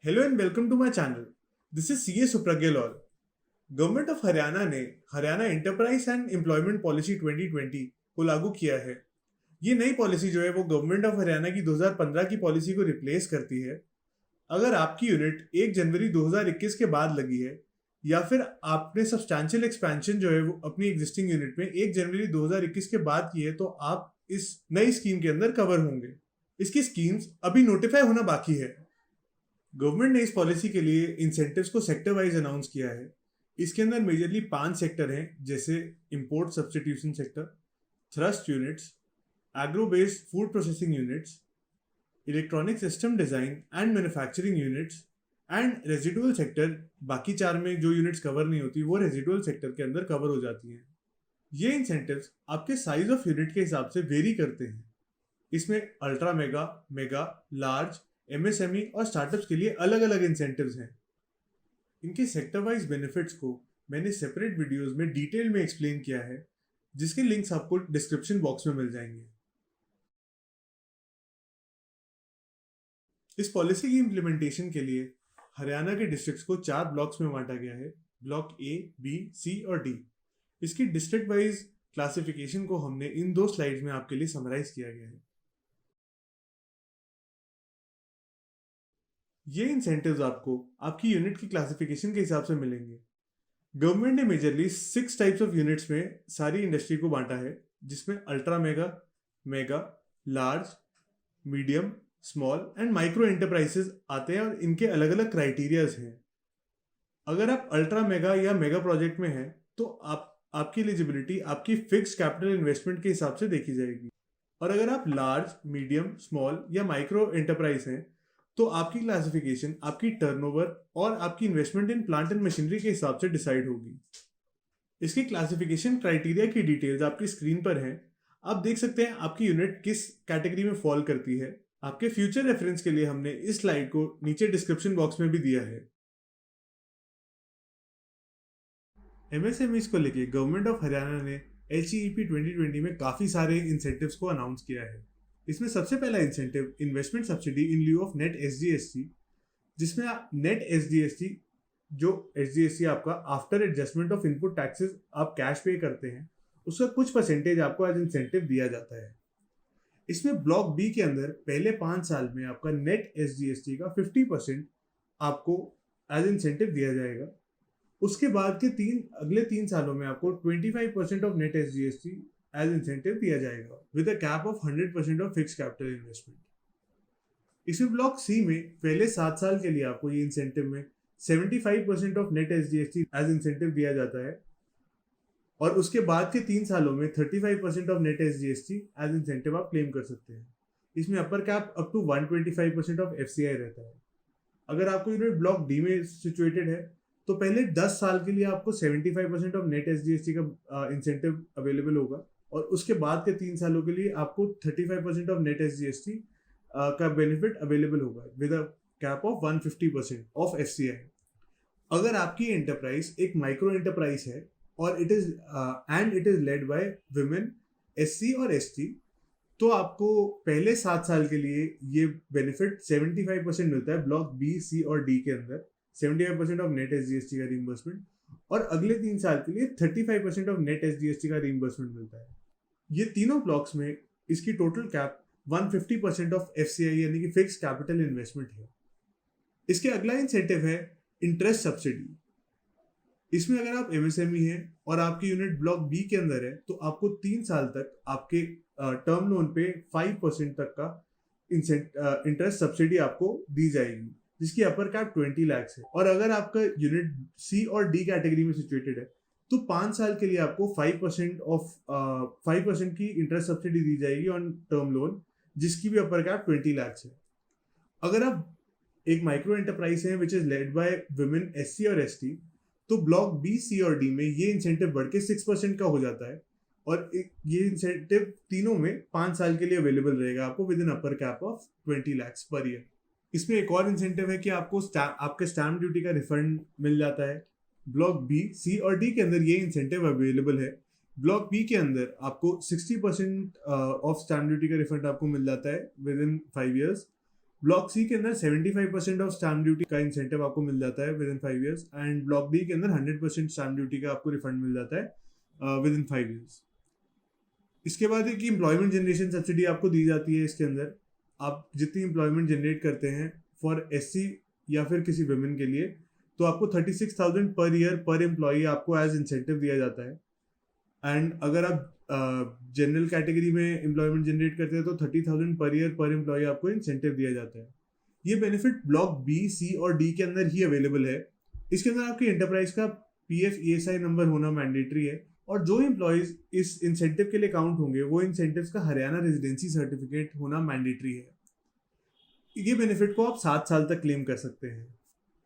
Hello and welcome to my channel. This is CA Supragya Lal. Government of Haryana ने Haryana enterprise and employment policy 2020 को लागू किया है। ये नई पॉलिसी जो है वो गवर्नमेंट ऑफ हरियाणा की 2015 की पॉलिसी को रिप्लेस करती है। अगर आपकी यूनिट 1 जनवरी 2021 के बाद लगी है या फिर आपने सब्सटैंशियल एक्सपेंशन जो है वो अपनी एग्जिस्टिंग यूनिट में 1 जनवरी 2021 के बाद की है तो आप इस नई स्कीम के अंदर कवर होंगे। इसकी स्कीम्स अभी नोटिफाई होना बाकी है। गवर्नमेंट ने इस पॉलिसी के लिए इंसेंटिव्स को सेक्टर वाइज अनाउंस किया है। इसके अंदर मेजरली 5 सेक्टर हैं, जैसे import substitution sector, thrust units, agro based food processing units, electronic system design and manufacturing units and residual sector. बाकी 4 में जो यूनिट्स कवर नहीं होती वो रेजिडुअल सेक्टर के अंदर कवर हो जाती हैं। ये इंसेंटिव्स आपके साइज ऑफ यूनिट के हिसाब से वेरी करते हैं। इसमें ultra mega, mega, large, MSME और स्टार्टअप्स के लिए अलग अलग इंसेंटिव्स हैं। इनके सेक्टर वाइज बेनिफिट्स को मैंने सेपरेट वीडियोस में डिटेल में एक्सप्लेन किया है, जिसके लिंक्स आपको डिस्क्रिप्शन बॉक्स में मिल जाएंगे। इस पॉलिसी की इम्प्लीमेंटेशन के लिए हरियाणा के डिस्ट्रिक्ट्स को 4 ब्लॉक्स में बांटा गया है, ब्लॉक ए, बी, सी और डी। इसकी डिस्ट्रिक्ट वाइज क्लासिफिकेशन को हमने इन 2 स्लाइड्स में आपके लिए समराइज किया गया है। ये इंसेंटिव्स आपको आपकी यूनिट की क्लासिफिकेशन के हिसाब से मिलेंगे। गवर्नमेंट ने मेजरली 6 टाइप्स ऑफ यूनिट्स में सारी इंडस्ट्री को बांटा है, जिसमें ultra mega, mega, large, medium, small and micro enterprises आते हैं और इनके अलग अलग क्राइटेरियाज हैं। अगर आप अल्ट्रा मेगा या मेगा प्रोजेक्ट में हैं तो आपकी एलिजिबिलिटी आपकी फिक्स्ड कैपिटल इन्वेस्टमेंट के हिसाब से देखी जाएगी। और अगर आप लार्ज, मीडियम, स्मॉल या माइक्रो एंटरप्राइज हैं तो आपकी क्लासिफिकेशन आपकी टर्नओवर और आपकी investment in plant and machinery के हिसाब से डिसाइड होगी। इसकी क्लासिफिकेशन क्राइटेरिया की डिटेल्स आपकी स्क्रीन पर हैं। आप देख सकते हैं आपकी यूनिट किस कैटेगरी में फॉल करती है। आपके फ्यूचर रेफरेंस के लिए हमने इस स्लाइड को नीचे डिस्क्रिप्शन बॉक्स में भी दिया है। एमएसएमईज को लेकर गवर्नमेंट ऑफ हरियाणा ने एचईईपी 2020 में काफी सारे इंसेंटिव्स को अनाउंस किया है। इसमें सबसे पहला incentive investment subsidy in लिeu of net SGST, जिसमें नेट एसजीएसटी जो एसजीएसटी आपका after adjustment of input taxes आप कैश पे करते हैं, उसका कुछ परसेंटेज आपको एज इंसेंटिव दिया जाता है। इसमें ब्लॉक बी के अंदर पहले 5 साल में आपका नेट एसजीएसटी का 50% आपको एज इंसेंटिव दिया जाएगा। उसके बाद के अगले 3 सालों में आपको 25% of net SGST as incentive दिया जाएगा with a cap of 100% of fix capital investment. इसी ब्लॉक सी में पहले 7 साल के लिए आपको ये इंसेंटिव में 75% of net SGST as incentive दिया जाता है और उसके बाद के 3 सालों में 35% of net SGST as incentive आप क्लेम कर सकते हैं। इसमें upper cap up to 125% of FCI रहता है। अगर आपको यूनिट ब्लॉक डी में सिचुएटेड है तो पहले 10 साल के लिए आपको 75% ऑफ नेट एसजीएसटी का इंसेंटिव अवेलेबल होगा और उसके बाद के 3 सालों के लिए आपको 35% ऑफ नेट एसजीएसटी का बेनिफिट अवेलेबल होगा with a cap of 150% of FCI. अगर आपकी एंटरप्राइज एक माइक्रो एंटरप्राइज है और it is led by women, SC और एसटी, तो आपको पहले 7 साल के लिए ये बेनिफिट 75% मिलता है ब्लॉक बी, सी और डी के अंदर, 75% ऑफ नेट एसजीएसटी का रीइंबर्समेंट, और अगले 3 साल के लिए 35% ऑफ नेट एसजीएसटी का रीइंबर्समेंट मिलता है। ये तीनों ब्लॉक्स में इसकी टोटल कैप 150% ऑफ एफसीआई यानी कि फिक्स कैपिटल इन्वेस्टमेंट है। इसके अगला इंसेंटिव है इंटरेस्ट सब्सिडी। इसमें अगर आप एमएसएमई हैं और आपकी यूनिट ब्लॉक बी के अंदर है तो आपको 3 साल तक आपके टर्म लोन पे 5% तक का इंटरेस्ट सब्सिडी आपको दी जाएगी, जिसकी अपर कैप 20 लाख है। और अगर आपका यूनिट सी और डी कैटेगरी में सिचुएटेड है तो 5 साल के लिए आपको 5% की इंटरेस्ट सब्सिडी दी जाएगी ऑन टर्म लोन, जिसकी भी अपर कैप 20 लाख है। अगर आप एक माइक्रो एंटरप्राइज है which is led by women, SC और एसटी, तो ब्लॉक बी, सी और डी में ये इंसेंटिव बढ़ के 6% का हो जाता है और ये इंसेंटिव तीनों में 5 साल के लिए अवेलेबल रहेगा आपको with in upper cap of 20 lakh per year. इसमें एक और इंसेंटिव है कि आपको आपके स्टैम्प ड्यूटी का रिफंड मिल जाता है। ब्लॉक बी, सी और डी के अंदर ये इंसेंटिव अवेलेबल है। ब्लॉक बी के अंदर आपको 60% ऑफ स्टैम्प ड्यूटी का रिफंड आपको मिल जाता है within 5 years. Block C के अंदर 75% ऑफ स्टैम्प ड्यूटी का इंसेंटिव आपको मिल जाता है within 5 years, and block D के अंदर 100% स्टैम्प ड्यूटी का आपको रिफंड मिल जाता है विद इन 5 ईयर्स। इसके बाद एक एम्प्लॉयमेंट जनरेशन सब्सिडी आपको दी जाती है। इसके अंदर आप जितनी एम्प्लॉयमेंट जनरेट करते हैं फॉर एससी या फिर किसी वुमेन के लिए, तो आपको 36,000 पर ईयर पर एम्प्लॉई आपको एज इंसेंटिव दिया जाता है। एंड अगर आप जनरल कैटेगरी में एम्प्लॉयमेंट जनरेट करते हैं तो 30,000 पर ईयर पर एम्प्लॉई आपको इंसेंटिव दिया जाता है। ये बेनिफिट ब्लॉक बी, सी और डी के अंदर ही अवेलेबल है। इसके अंदर आपकी एंटरप्राइज का पीएफ ईएसआई नंबर होना मैंडेटरी है, और जो एम्प्लॉयज इस इंसेंटिव के लिए काउंट होंगे वो इंसेंटिव का हरियाणा रेजिडेंसी सर्टिफिकेट होना मैंडेटरी है। ये बेनिफिट को आप 7 साल तक क्लेम कर सकते हैं।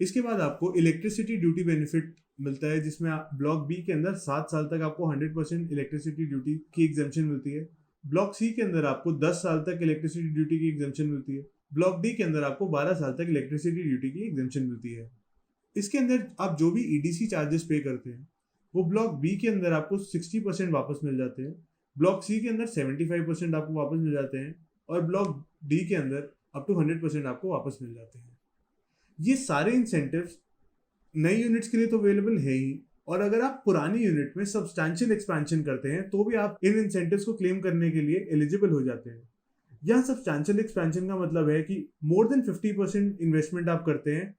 इसके बाद आपको इलेक्ट्रिसिटी ड्यूटी बेनिफिट मिलता है, जिसमें आप ब्लॉक बी के अंदर 7 साल तक आपको 100% इलेक्ट्रिसिटी ड्यूटी की एग्जेम्पशन मिलती है। ब्लॉक सी के अंदर आपको 10 साल तक इलेक्ट्रिसिटी ड्यूटी की एग्जेम्पशन मिलती है। ब्लॉक डी के अंदर आपको 12 साल तक इलेक्ट्रिसिटी ड्यूटी की एग्जेम्पशन मिलती है। इसके अंदर आप जो भी ईडीसी चार्जेस पे करते हैं वो ब्लॉक बी के अंदर आपको 60% वापस मिल जाते हैं, ब्लॉक सी के अंदर 75% आपको वापस मिल जाते हैं, और ब्लॉक डी के अंदर अप टू 100% आपको वापस मिल जाते हैं। ये सारे इंसेंटिव्स नई यूनिट्स के लिए तो अवेलेबल है ही, और अगर आप पुरानी यूनिट में सब्सटैंशियल एक्सपेंशन करते हैं तो भी आप इन इंसेंटिव्स को क्लेम करने के लिए एलिजिबल हो जाते हैं। यहाँ सब्सटैंशियल एक्सपेंशन का मतलब है कि मोर देन 50% इन्वेस्टमेंट आप करते हैं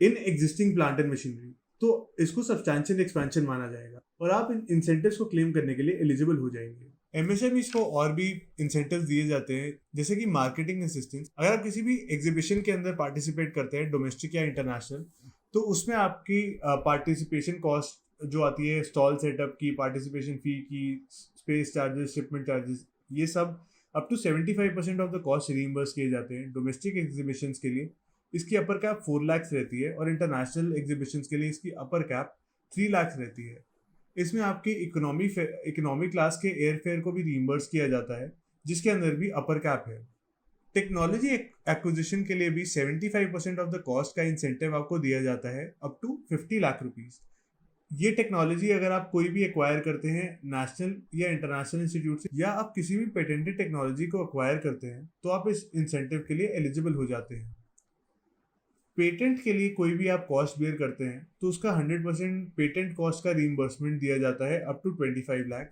in existing plant and machinery, तो इसको सब्सटैंशियल एक्सपेंशन माना जाएगा और आप इन इंसेंटिव्स को क्लेम करने के लिए एलिजिबल हो जाएंगे। एमएसएमईज को और भी इंसेंटिव्स दिए जाते हैं, जैसे कि मार्केटिंग असिस्टेंस। अगर आप किसी भी एग्जीबिशन के अंदर पार्टिसिपेट करते हैं, डोमेस्टिक या इंटरनेशनल, तो उसमें आपकी पार्टिसिपेशन कॉस्ट जो आती है, स्टॉल सेटअप की, पार्टिसिपेशन फी की, स्पेस चार्जेस, शिपमेंट चार्जेस, ये सब up to 75% of the cost reimburse किए जाते हैं। डोमेस्टिक एग्जीबिशंस के लिए इसकी अपर कैप 4 लाख रहती है, और इंटरनेशनल एग्जीबिशंस के लिए इसकी अपर कैप 3 लाख रहती है। इसमें आपकी इकोनॉमी क्लास के एयर फेयर को भी रीइंबर्स किया जाता है, जिसके अंदर भी अपर कैप है। टेक्नोलॉजी एक्विजिशन के लिए भी 75% ऑफ द कॉस्ट का इंसेंटिव आपको दिया जाता है, अप टू 50 लाख रुपीज। ये टेक्नोलॉजी अगर आप कोई भी एक्वायर करते हैं नेशनल या इंटरनेशनल इंस्टीट्यूट से, या आप किसी भी पेटेंटेड टेक्नोलॉजी को एक्वायर करते हैं, तो आप इस इंसेंटिव के लिए एलिजिबल हो जाते हैं। पेटेंट के लिए कोई भी आप कॉस्ट बेयर करते हैं तो उसका 100% पेटेंट कॉस्ट का रीइंबर्समेंट दिया जाता है, अप टू 25 लाख।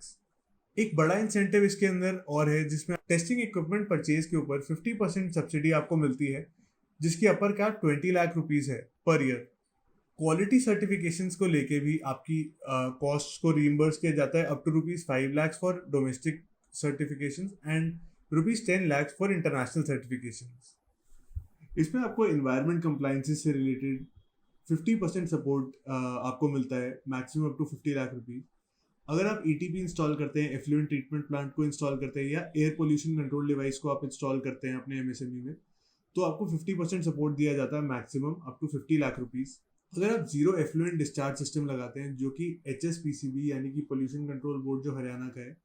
एक बड़ा इंसेंटिव इसके अंदर और है, जिसमें टेस्टिंग इक्विपमेंट परचेज के ऊपर 50% सब्सिडी आपको मिलती है, जिसकी अपर कैप 20 लाख रुपीज है पर ईयर। क्वालिटी सर्टिफिकेशंस को लेके भी आपकी कॉस्ट को रीइंबर्स किया जाता है, up to ₹5 lakh for domestic certifications and ₹10 lakh for international certifications. इसमें आपको एनवायरमेंट कंप्लायंसेस से रिलेटेड 50% सपोर्ट आपको मिलता है, maximum up to 50 lakh rupees. अगर आप ईटीपी इंस्टॉल करते हैं, एफ्लुएंट ट्रीटमेंट प्लांट को इंस्टॉल करते हैं, या एयर पोल्यूशन कंट्रोल डिवाइस को आप इंस्टॉल करते हैं अपने एमएसएमई में, तो आपको 50% सपोर्ट दिया जाता है, maximum up to 50 lakh rupees. अगर आप जीरो एफ्लुएंट डिस्चार्ज सिस्टम लगाते हैं, जो कि HSPCB यानी कि पोल्यूशन कंट्रोल बोर्ड जो हरियाणा का है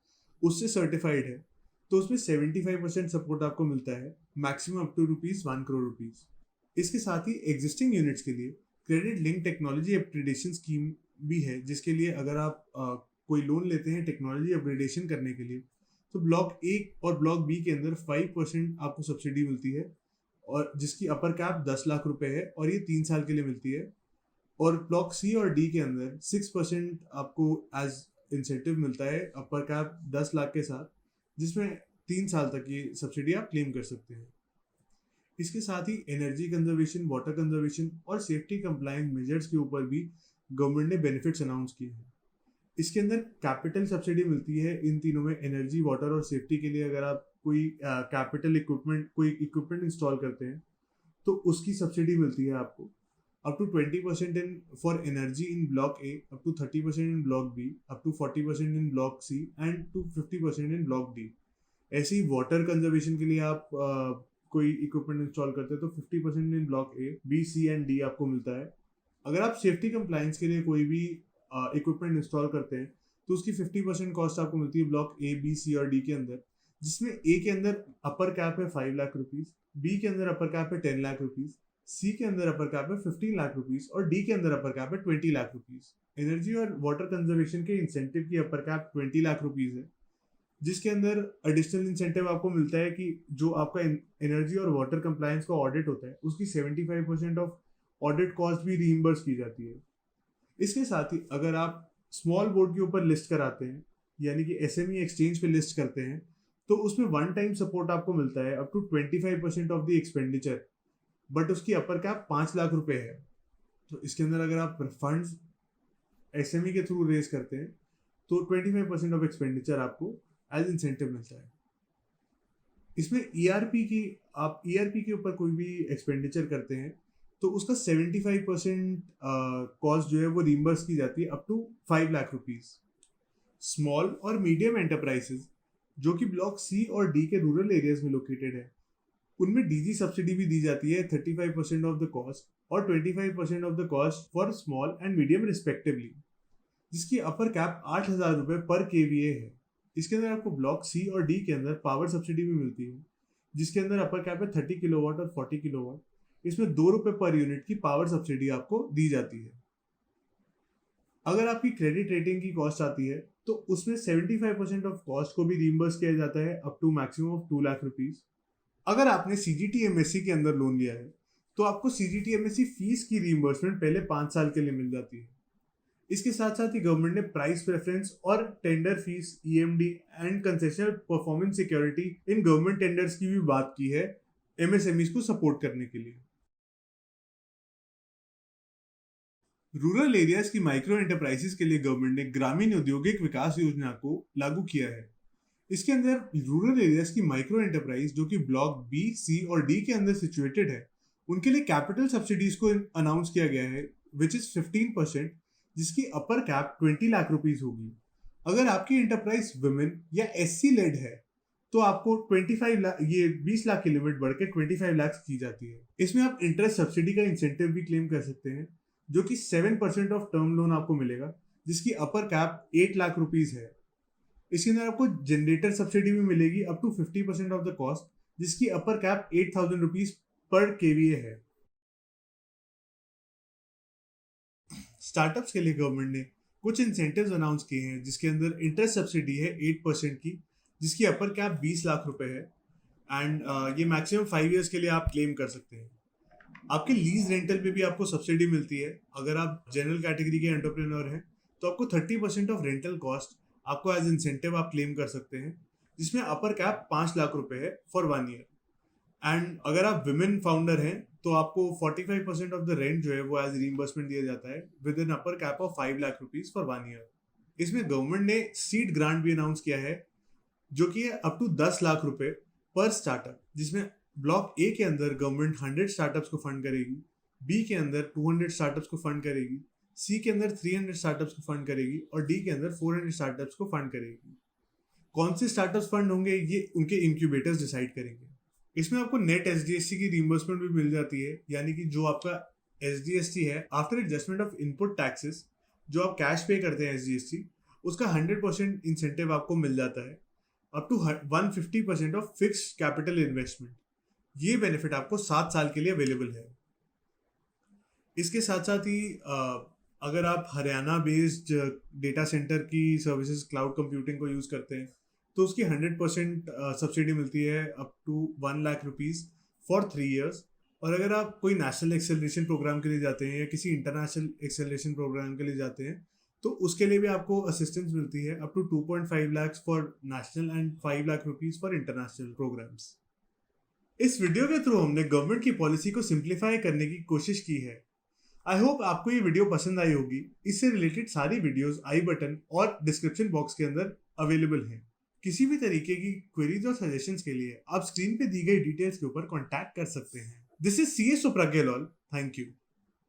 उससे सर्टिफाइड है, तो उसमें 75% सपोर्ट आपको मिलता है, मैक्सिमम अप टू ₹1 करोड़। इसके साथ ही एग्जिस्टिंग यूनिट्स के लिए credit link technology upgradation scheme भी है, जिसके लिए अगर आप कोई लोन लेते हैं टेक्नोलॉजी अपग्रेडेशन करने के लिए, तो ब्लॉक ए और ब्लॉक बी के अंदर 5% आपको सब्सिडी मिलती है, और जिसकी अपर कैप 10 लाख रुपए है, और ये 3 साल के लिए मिलती है। और ब्लॉक सी और डी के अंदर 6% आपको एज इंसेंटिव मिलता है, अपर कैप 10 लाख के साथ, जिसमें 3 साल तक ये सब्सिडी आप क्लेम कर सकते हैं। इसके साथ ही एनर्जी कंजर्वेशन, वाटर कंजर्वेशन और सेफ्टी कंप्लायंस मेजर्स के ऊपर भी गवर्नमेंट ने बेनिफिट्स अनाउंस किए हैं। इसके अंदर कैपिटल सब्सिडी मिलती है इन तीनों में, एनर्जी, वाटर और सेफ्टी के लिए। अगर आप कोई कैपिटल कोई इक्विपमेंट इंस्टॉल करते हैं तो उसकी सब्सिडी मिलती है आपको, up to 20% in for energy in block A, up to 30% in block B, up to 40% in block C and to 50% in block D। ऐसे ही वाटर कंजर्वेशन के लिए आप कोई इक्विपमेंट इंस्टॉल करते हैं तो 50% in block A, B, C and D आपको मिलता है। अगर आप सेफ्टी कंप्लायंस के लिए कोई भी इक्विपमेंट इंस्टॉल करते हैं तो उसकी 50% कॉस्ट आपको मिलती है ब्लॉक A, B, C और D के अंदर, जिसमें A के अंदर अपर कैप है 5 लाख रुपीज, B के अंदर अपर कैप है 10 लाख रुपीज, सी के अंदर अपर कैप है 15 लाख रुपीज और डी के अंदर अपर कैप है 20 लाख रुपीज। एनर्जी और वाटर कंजर्वेशन के इंसेंटिव की अपर कैप 20 लाख रुपीज है। जिसके अंदर एडिशनल इंसेंटिव आपको मिलता है कि जो आपका एनर्जी और वाटर कंप्लायंस का ऑडिट होता है उसकी 75% ऑफ ऑडिट कॉस्ट भी रीइंबर्स की जाती है। इसके साथ ही अगर आप स्मॉल बोर्ड के ऊपर लिस्ट कराते हैं यानी कि एसएमई एक्सचेंज पे लिस्ट करते हैं तो उसमें वन टाइम सपोर्ट आपको मिलता है up to 25% of the expenditure, but उसकी अपर कैप 5 लाख रुपए है। तो इसके अंदर अगर आप फंड्स एसएमई के थ्रू रेज करते हैं तो 25% ऑफ एक्सपेंडिचर आपको एज इंसेंटिव मिलता है। इसमें ईआरपी के ऊपर कोई भी एक्सपेंडिचर करते हैं तो उसका 75% कॉस्ट जो है वो रिम्बर्स की जाती है up to 5 lakh rupees. Small और मीडियम एंटरप्राइजेस जो कि ब्लॉक सी और डी के रूरल एरियाज में लोकेटेड है उनमें डीजी सब्सिडी भी दी जाती है 35% ऑफ द कॉस्ट और 25% of the cost for small and medium respectively, जिसकी अपर कैप 8,000 रुपये पर केवीए है। इसके अंदर आपको ब्लॉक सी और डी के अंदर पावर सब्सिडी भी मिलती है जिसके अंदर अपर कैप है 30 किलोवाट और 40 किलोवाट। इसमें 2 रुपये पर यूनिट की पावर सब्सिडी आपको दी जाती है। अगर आपकी क्रेडिट रेटिंग की कॉस्ट आती है तो उसमें 75% ऑफ कॉस्ट को भी रीइंबर्स किया जाता है up to maximum of 2 lakh rupees. अगर आपने सीजीटीएमएससी के अंदर लोन लिया है तो आपको सीजीटीएमएससी फीस की रीइंबर्समेंट पहले 5 साल के लिए मिल जाती है। इसके साथ साथ ही गवर्नमेंट ने प्राइस प्रेफरेंस और tender fees, EMD and concessional performance security in government tenders की भी बात की है एमएसएमईज को सपोर्ट करने के लिए। रूरल एरियाज की माइक्रो एंटरप्राइजेस के लिए गवर्नमेंट ने ग्रामीण औद्योगिक विकास योजना को लागू किया है। इसके अंदर रूरल एरियाज की माइक्रो एंटरप्राइज जो कि ब्लॉक बी, सी और डी के अंदर सिचुएटेड है उनके लिए कैपिटल सब्सिडीज को अनाउंस किया गया है विच इज 15%, जिसकी अपर कैप 20 लाख रुपीज होगी। अगर आपकी एंटरप्राइज वुमेन या एससी लेड है तो आपको 25 लाख, ये 20 लाख की लिमिट बढ़ के 25 लाख की जाती है। इसमें आप इंटरेस्ट सब्सिडी का इंसेंटिव भी क्लेम कर सकते हैं जो कि 7% ऑफ टर्म लोन आपको मिलेगा जिसकी अपर कैप 8 लाख रुपीज है। इसके अंदर आपको जनरेटर सब्सिडी भी मिलेगी up to 50% of the cost जिसकी अपर कैप 8,000 रुपीज पर केवीए है। स्टार्टअप्स के लिए गवर्नमेंट ने कुछ इंसेंटिव्स अनाउंस किए हैं जिसके अंदर इंटरेस्ट सब्सिडी है 8% की जिसकी अपर कैप 20 लाख रुपए है एंड ये मैक्सिमम 5 इयर्स के लिए आप क्लेम कर सकते हैं। आपके लीज रेंटल पे भी आपको सब्सिडी मिलती है। अगर आप जनरल कैटेगरी के एंटरप्रेन्योर हैं तो आपको 30% ऑफ रेंटल कॉस्ट आपको एज इंसेंटिव आप क्लेम कर सकते हैं जिसमें अपर कैप 5 लाख रुपए है फॉर 1 ईयर। एंड अगर आप विमेन फाउंडर हैं तो आपको 45% ऑफ द रेंट जो है वो एज रीइंबर्समेंट दिया जाता है with an upper cap of 5 lakh rupees for 1 year. इसमें गवर्नमेंट ने सीड ग्रांट भी अनाउंस किया है जो कि है अप टू 10 लाख रुपए पर स्टार्टअप, जिसमें ब्लॉक ए के अंदर गवर्नमेंट 100 स्टार्टअप्स को फंड करेगी, बी के अंदर 200 स्टार्टअप्स को फंड करेगी, सी के अंदर 300 स्टार्टअप्स को फंड करेगी और डी के अंदर 400 स्टार्टअप्स को फंड करेगी। कौन से स्टार्टअप्स फंड होंगे ये उनके इंक्यूबेटर्स डिसाइड करेंगे। इसमें आपको नेट एसजीएसटी की रीइंबर्समेंट भी मिल जाती है यानी कि जो आपका एसजीएसटी है after adjustment of input taxes, जो आप कैश पे करते हैं एसजीएसटी, उसका 100% इंसेंटिव आपको मिल जाता है up to 150% of fixed capital investment. ये बेनिफिट आपको 7 साल के लिए अवेलेबल है। इसके साथ साथ ही अगर आप हरियाणा बेस्ड डेटा सेंटर की सर्विसेज क्लाउड कंप्यूटिंग को यूज़ करते हैं तो उसकी 100% सब्सिडी मिलती है up to 1 lakh rupees for 3 years. और अगर आप कोई नेशनल एक्सेलरेशन प्रोग्राम के लिए जाते हैं या किसी इंटरनेशनल एक्सेलरेशन प्रोग्राम के लिए जाते हैं तो उसके लिए भी आपको असिस्टेंस मिलती है up to 2.5 lakh for national and 5 lakh rupees for international programs. इस वीडियो के थ्रू हमने गवर्नमेंट की पॉलिसी को सिंप्लीफाई करने की कोशिश की है। आई होप आपको ये वीडियो पसंद आई होगी। इससे रिलेटेड सारी वीडियोस आई बटन और डिस्क्रिप्शन बॉक्स के अंदर अवेलेबल हैं। किसी भी तरीके की क्वेरीज और सजेशंस के लिए आप स्क्रीन पे दी गई डिटेल्स के ऊपर कॉन्टैक्ट कर सकते हैं। This is CA Supragya Lal. Thank you.